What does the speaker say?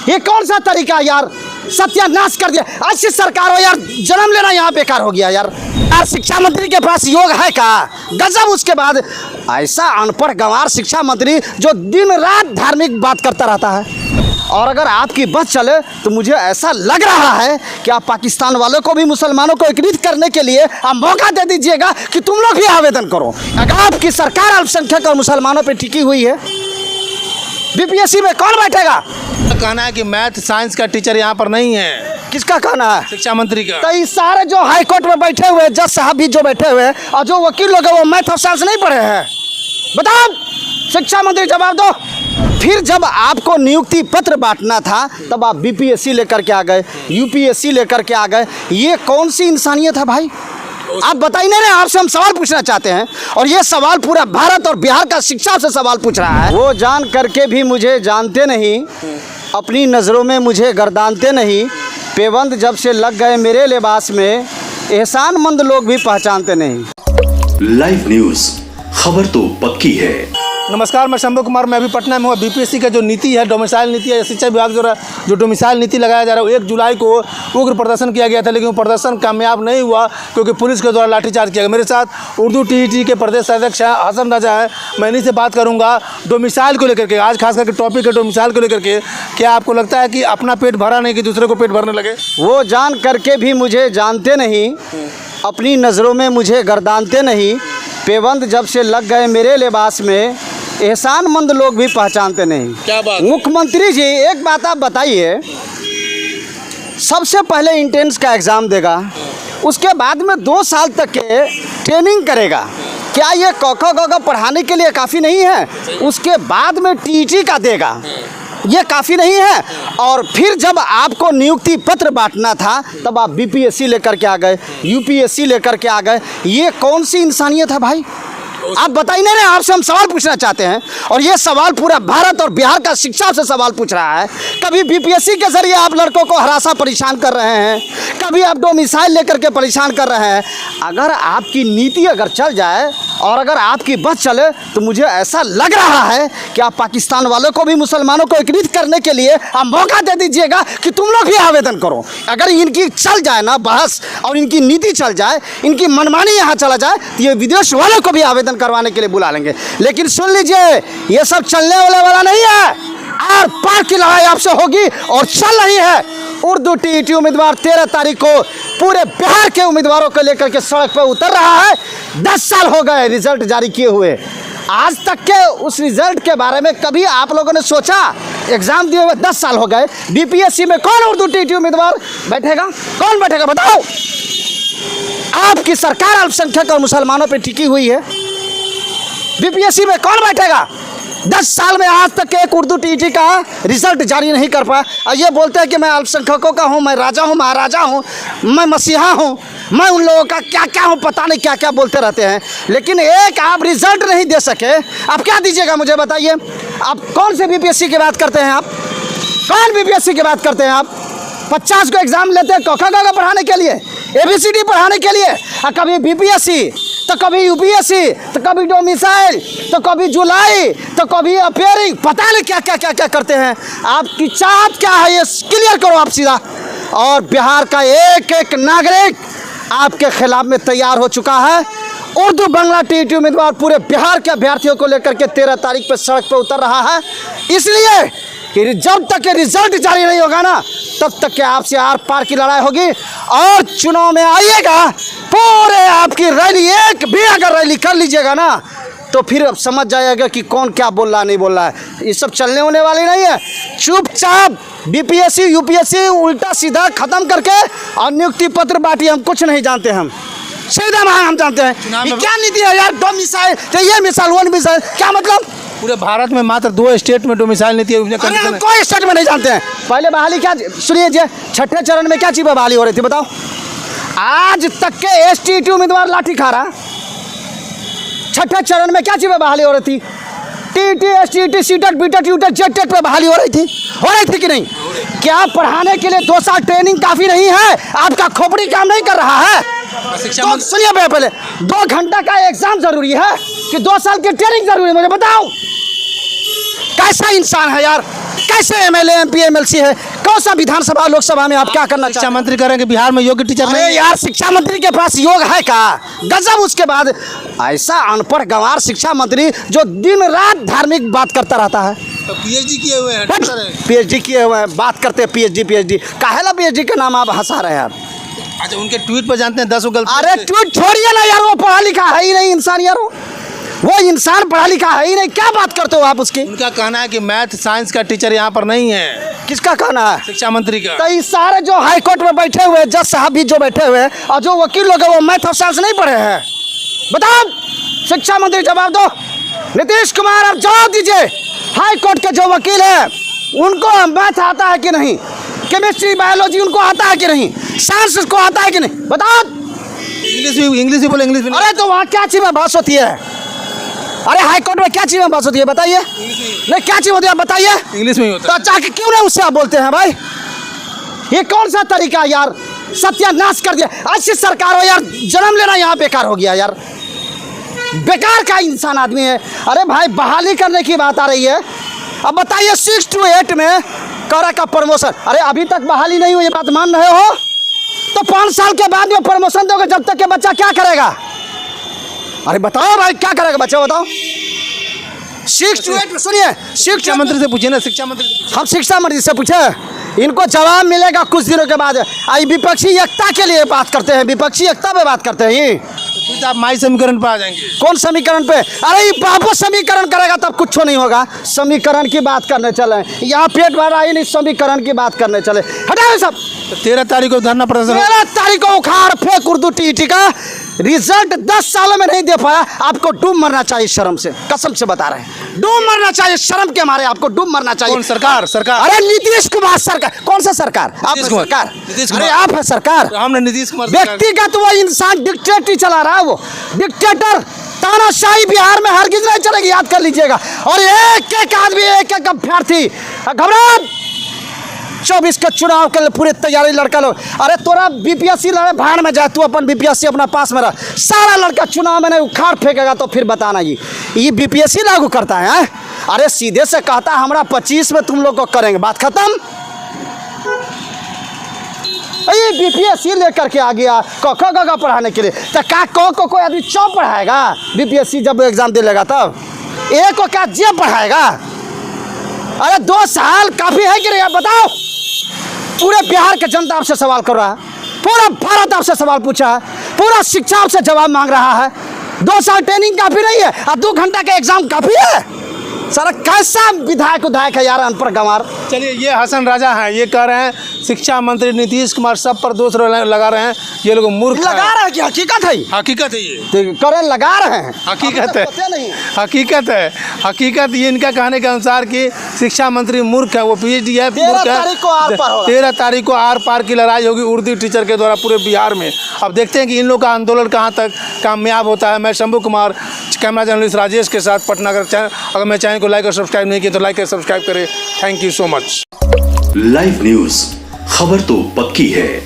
ये कौन सा तरीका यार, सत्यानाश कर दिया। ऐसी सरकार हो यार, जन्म लेना यहाँ बेकार हो गया यार। शिक्षा मंत्री के पास योग है का, गजब। उसके बाद ऐसा अनपढ़ गंवार शिक्षा मंत्री जो दिन रात धार्मिक बात करता रहता है। और अगर आपकी बस चले तो मुझे ऐसा लग रहा है कि आप पाकिस्तान वालों को भी मुसलमानों को एकत्रित करने के लिए आप मौका दे दीजिएगा कि तुम लोग भी आवेदन करो। अगर आपकी सरकार अल्पसंख्यक और मुसलमानों पर टिकी हुई है, बीपीएससी में कौन बैठेगा? कहना है कि मैथ साइंस का टीचर यहाँ पर नहीं है। किसका कहना है? शिक्षा मंत्री का। तो ये सारे जो हाई कोर्ट में बैठे हुए जज साहब भी जो बैठे हुए और जो वकील लोग हैं वो मैथ और साइंस नहीं पढ़े हैं? बताओ, शिक्षा मंत्री जवाब दो। फिर जब आपको नियुक्ति पत्र बांटना था तब आप बीपीएससी लेकर के आ गए, यूपीएससी लेकर के आ गए। ये कौन सी इंसानियत है भाई? आप बताइए ना, आपसे हम सवाल पूछना चाहते हैं और ये सवाल पूरा भारत और बिहार का शिक्षा से सवाल पूछ रहा है। वो जान करके भी मुझे जानते नहीं, अपनी नज़रों में मुझे गर्दानते नहीं, पेबंद जब से लग गए मेरे लिबास में, एहसानमंद लोग भी पहचानते नहीं। लाइव न्यूज़, खबर तो पक्की है। नमस्कार, मैं शंभू कुमार। मैं अभी पटना में हूँ। बीपीएससी का जो नीति है, डोमिसाइल नीति है, शिक्षा विभाग द्वारा जो डोमिसाइल नीति लगाया जा रहा है, 1 जुलाई को उग्र प्रदर्शन किया गया था, लेकिन वो प्रदर्शन कामयाब नहीं हुआ क्योंकि पुलिस के द्वारा लाठीचार्ज किया गया। मेरे साथ उर्दू टीईटी के प्रदेश अध्यक्ष हसन राजा है। मैं इन्हीं से बात करूँगा डोमिसाइल को लेकर के। आज खास करके टॉपिक है डोमिसाइल को लेकर के। क्या आपको लगता है कि अपना पेट भरा नहीं कि दूसरे को पेट भरने लगे? वो जान करके भी मुझे जानते नहीं, अपनी नज़रों में मुझे गर्दानते नहीं, पेबंद जब से लग गए मेरे लिबास में, एहसानमंद लोग भी पहचानते नहीं। क्या बात? मुख्यमंत्री जी, एक बात आप बताइए, सबसे पहले इंट्रेंस का एग्ज़ाम देगा, उसके बाद में 2 साल तक के ट्रेनिंग करेगा। क्या ये क ख ग घ पढ़ाने के लिए काफ़ी नहीं है? उसके बाद में टीईटी का देगा, ये काफ़ी नहीं है? और फिर जब आपको नियुक्ति पत्र बांटना था तब आप बीपीएससी लेकर के आ गए, यूपीएससी लेकर के आ गए। ये कौन सी इंसानियत है भाई? आप बताइए ना, आपसे हम सवाल पूछना चाहते हैं और ये सवाल पूरा भारत और बिहार का शिक्षा से सवाल पूछ रहा है। कभी बीपीएससी के जरिए आप लड़कों को हरासा परेशान कर रहे हैं, कभी आप डोमिसाइल लेकर के परेशान कर रहे हैं। अगर आपकी नीति अगर चल जाए और अगर आपकी बस चले तो मुझे ऐसा लग रहा है कि आप पाकिस्तान वालों को भी मुसलमानों को एकत्रित करने के लिए आप मौका दे दीजिएगा कि तुम लोग भी आवेदन करो। अगर इनकी चल जाए ना बहस और इनकी नीति चल जाए, इनकी मनमानी यहाँ चला जाए, तो ये विदेश वालों को भी आवेदन करवाने के लिए बुला लेंगे। लेकिन सुन लीजिए, ये सब चलने वाला नहीं है। आर पार की लड़ाई आपसे होगी और चल रही है। उर्दू टीईटी उम्मीदवार 13 तारीख को पूरे बिहार के उम्मीदवारों को लेकर के सड़क पर उतर रहा है। 10 साल हो गए रिजल्ट जारी किए हुए, आज तक के उस रिजल्ट के बारे में कभी आप लोगों ने सोचा? एग्जाम दिए हुए 10 साल हो गए। बीपीएससी में कौन उर्दू टीईटी उम्मीदवार बैठेगा? कौन बैठेगा बताओ? आपकी सरकार अल्पसंख्यक और मुसलमानों पर टिकी हुई है, बीपीएससी में कौन बैठेगा? 10 साल में आज तक एक उर्दू टीईटी का रिजल्ट जारी नहीं कर पाया और ये बोलते हैं कि मैं अल्पसंख्यकों का हूँ, मैं राजा हूँ, महाराजा हूँ, मैं मसीहा हूँ, मैं उन लोगों का क्या क्या हूँ, पता नहीं क्या क्या बोलते रहते हैं। लेकिन एक आप रिजल्ट नहीं दे सके, आप क्या दीजिएगा मुझे बताइए? आप कौन से बीपीएससी की बात करते हैं? आप कौन बीपीएससी की बात करते हैं? आप 50 को एग्जाम लेते हैं क ख ग घ पढ़ाने के लिए, ABCD पढ़ाने के लिए, और कभी बीपीएससी तो कभी यूपीएससी तो कभी डोमिसाइल तो कभी जुलाई तो कभी अपेयरिंग, पता नहीं क्या क्या क्या क्या करते हैं। आपकी चाहत क्या है ये क्लियर करो आप सीधा। और बिहार का एक एक नागरिक आपके खिलाफ में तैयार हो चुका है। उर्दू बांग्ला टीईटी उम्मीदवार पूरे बिहार के अभ्यर्थियों को लेकर के 13 तारीख पर सड़क पर उतर रहा है, इसलिए कि जब तक ये रिजल्ट जारी नहीं होगा ना तब तक के आपसे आर पार की लड़ाई होगी। और चुनाव में आइएगा, पूरे आपकी रैली, एक भी अगर रैली कर लीजिएगा ना तो फिर अब समझ जाएगा कि कौन क्या बोल रहा नहीं बोल रहा है। ये सब चलने होने वाली नहीं है। चुपचाप बीपीएससी यूपीएससी उल्टा सीधा खत्म करके और नियुक्ति पत्र बांटिए। हम कुछ नहीं जानते, हम सीधा हम जानते हैं ये क्या नीति है यार। 2 मिसाइल, ये मिसाइल 1 मिसाइल, क्या मतलब? पूरे भारत में मात्र 2 स्टेट में डोमिसाइल नीति है। कोई स्टेट में नहीं जानते हैं। पहले बहाली क्या, सुनिए जी, 6ठे चरण में क्या चीज़ पर बहाली हो रही थी बताओ? आज तक के एसटीईटी उम्मीदवार लाठी खा रहा। 6ठे चरण में क्या चीज़ पर बहाली हो रही थी? TET, STET, CTET, बीटेट, UTET, JTET पे बहाली हो रही थी कि नहीं? क्या पढ़ाने के लिए 2 साल ट्रेनिंग काफ़ी नहीं है? आपका खोपड़ी काम नहीं कर रहा है? तो सुनिए पहले, 2 घंटा का एग्जाम जरूरी है कि 2 साल की ट्रेनिंग जरूरी है? मुझे बताओ, कैसा इंसान है यार? कैसे एमएलए एमपी एमएलसी है? कौन सा विधानसभा लोकसभा में आप क्या करना शिक्षा चाहते हैं? मंत्री कह रहे हैं कि बिहार में योग्य टीचर अरे नहीं। यार, शिक्षा मंत्री के पास योग है का? गजब। उसके बाद ऐसा अनपढ़ गंवार शिक्षा मंत्री जो दिन रात धार्मिक बात करता रहता है। तो पीएचडी किए हुए हैं, डॉक्टर हैं। पीएचडी किए हुए हैं, बात करते हैं पीएचडी। काहेला पीएचडी का नाम आप हंसा रहे हैं यार? अच्छा, उनके ट्वीट पर जानते हैं 10 गलती। अरे ट्वीट छोड़िए ना यार, वो पढ़ा लिखा है ही नहीं इंसान यार। वो इंसान पढ़ा लिखा है ही नहीं, क्या बात करते हो आप उसकी? उनका कहना है कि मैथ साइंस का टीचर यहाँ पर नहीं है। किसका कहना है? शिक्षा मंत्री का। तो इस सारे जो हाई कोर्ट में बैठे हुए जज साहब भी जो बैठे हुए हैं और जो वकील लोग हैं वो मैथ और साइंस नहीं पढ़े हैं? बताओ, शिक्षा मंत्री जवाब दो। नीतीश कुमार आप जवाब दीजिए। हाई कोर्ट के जो वकील हैं उनको मैथ आता है कि नहीं? केमिस्ट्री बायोलॉजी उनको आता है कि नहीं? साइंस उसको आता है कि नहीं? बताओ। इंग्लिश भी बोले, इंग्लिश भी नहीं। अरे तो वहाँ क्या चीज में बहस होती है? अरे हाई कोर्ट में क्या चीज में बहस होती है बताइए? नहीं, क्या चीज होती है बताइए? इंग्लिश में ही होता तो जाके क्यों नहीं उससे आप बोलते हैं भाई? ये कौन सा तरीका यार? सत्यानाश कर दिया। ऐसी सरकार हो यार, जन्म लेना यहाँ बेकार हो गया यार। बेकार का इंसान आदमी है। अरे भाई, बहाली करने की बात आ रही है। अब बताइए 6 to 8 में करा का प्रमोशन। अरे अभी तक बहाली नहीं हुई, ये बात मान रहे हो? तो 5 साल के बाद में प्रमोशन दोगे, जब तक के बच्चा क्या करेगा? अरे बताओ भाई, क्या करेगा बच्चा? बताओ। 6 to 8 सुनिए, शिक्षा मंत्री से पूछिए ना, शिक्षा मंत्री से पूछिए। हम शिक्षा मंत्री से पूछे, इनको जवाब मिलेगा कुछ दिनों के बाद। आई विपक्षी एकता के लिए बात करते हैं, विपक्षी एकता पे बात करते हैं। ये फिर आप माई समीकरण पर आ जाएंगे। कौन समीकरण पे? अरे ये बाबू समीकरण करेगा तब कुछ नहीं होगा। समीकरण की बात करने चले, यहाँ पेट भर रहा है, नहीं समीकरण की बात करने चले। हटाओ सब। 13 तारीख को धरना प्रदर्शन। 13 तारीख को उखाड़ फेंक उर्दू टीटी का रिजल्ट 10 सालों में नहीं दे पाया। आपको डूब मरना चाहिए शर्म से, कसम से बता रहे हैं। डूब मरना चाहिए शर्म के मारे, आपको डूब मरना चाहिए। कौन सरकार? सरकार। अरे नीतीश कुमार सरकार। कौन सा सरकार? आप नीतीश कुमार। सरकार। नीतीश कुमार। अरे आप है सरकार। तो हमने नीतीश कुमार सरकार- व्यक्तिगत वो इंसान डिक्टेटरी चला रहा है, वो डिक्टेटर। तानाशाही बिहार में हरगिज नहीं चलेगी, याद कर लीजिएगा। और एक एक आदमी, एक एक अभ्यर्थी घबरा 24 के चुनाव के लिए पूरी तैयारी लड़का लोग। अरे तोरा बीपीएससी लड़े भाड़ में जाए, तू अपन बीपीएससी अपना पास में रह। सारा लड़का चुनाव में नहीं उखाड़ फेंकेगा तो फिर बताना ये बीपीएससी लागू करता है? अरे सीधे से कहता है हमरा 25 में तुम लोग को करेंगे, बात खत्म। ये बीपीएससी लेकर के आ गया क ख ग पढ़ाने के लिए। तो का को कोई आदमी चौ पढ़ाएगा? बीपीएससी जब एग्जाम दे लेगा तब एक को क्या जे पढ़ाएगा? अरे 2 साल काफी है कि नहीं? आप बताओ। पूरे बिहार के जनता आपसे सवाल कर रहा है, पूरा भारत आपसे सवाल पूछा है, पूरा शिक्षा आपसे जवाब मांग रहा है। 2 साल ट्रेनिंग काफी नहीं है और 2 घंटा का एग्जाम काफी है? सारा कैसा विधायक है यार, अनपढ़ गंवार। चलिए, ये हसन राजा हैं, ये कह रहे हैं शिक्षा मंत्री नीतीश कुमार सब पर दोष लगा रहे हैं। ये लोग मूर्ख लगा रहे हैं कि हकीकत है? हकीकत है ये, तो करे लगा रहे हैं, हकीकत है, पता नहीं। हकीकत है, हकीकत। ये इनका कहने के अनुसार कि शिक्षा मंत्री मूर्ख है, वो पीएचडी है, 13 तारीख को आर पार होगा। 13 तारीख को आर पार की लड़ाई होगी उर्दू टीचर के द्वारा पूरे बिहार में। अब देखते हैं कि इन लोग का आंदोलन कहाँ तक कामयाब होता है। मैं शंभू कुमार, कैमरा जर्नलिस्ट राजेश के साथ पटना। अगर मैं चैनल को लाइक और सब्सक्राइब नहीं किया तो लाइक और सब्सक्राइब करें। Thank you so much. Live news, खबर तो पक्की है।